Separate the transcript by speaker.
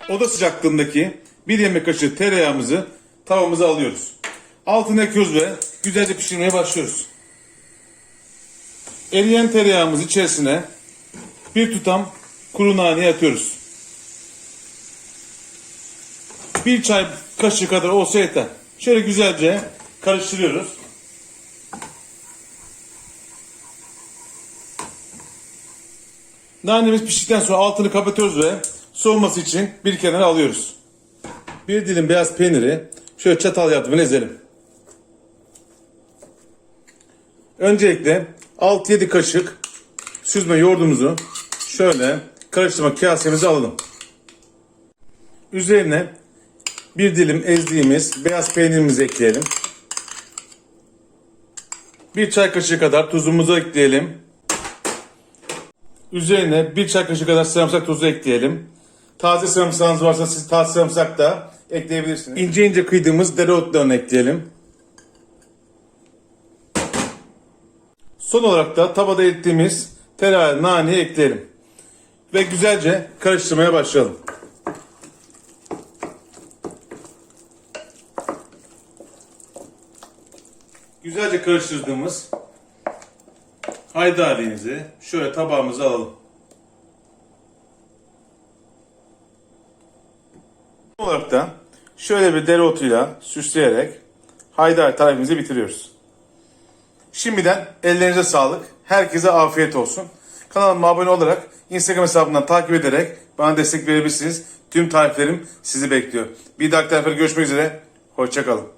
Speaker 1: Oda sıcaklığındaki 1 yemek kaşığı tereyağımızı tavamıza alıyoruz. Altını yakıyoruz ve güzelce pişirmeye başlıyoruz. Eriyen tereyağımız içerisine bir tutam kuru nane atıyoruz. 1 çay kaşığı kadar olsa yeter. Şöyle güzelce karıştırıyoruz. Nanemiz piştikten sonra altını kapatıyoruz ve soğuması için bir kenara alıyoruz. Bir dilim beyaz peyniri şöyle çatal yardımıyla ezelim. Öncelikle 6-7 kaşık süzme yoğurdumuzu şöyle karıştırma kasemize alalım. Üzerine bir dilim ezdiğimiz beyaz peynirimizi ekleyelim. 1 çay kaşığı kadar tuzumuzu ekleyelim. Üzerine 1 çay kaşığı kadar sarımsak tozu ekleyelim. Taze sarımsağınız varsa siz taze sarımsak da ekleyebilirsiniz. İnce ince kıydığımız dereotlarını ekleyelim. Son olarak da tavada erittiğimiz tereyağı, naneyi ekleyelim. Ve güzelce karıştırmaya başlayalım. Güzelce karıştırdığımız haydarimizi şöyle tabağımıza alalım. Son olarak da şöyle bir dereotuyla süsleyerek haydari tarifimizi bitiriyoruz. Şimdiden ellerinize sağlık. Herkese afiyet olsun. Kanalıma abone olarak Instagram hesabından takip ederek bana destek verebilirsiniz. Tüm tariflerim sizi bekliyor. Bir dahaki tariflerde görüşmek üzere. Hoşça kalın.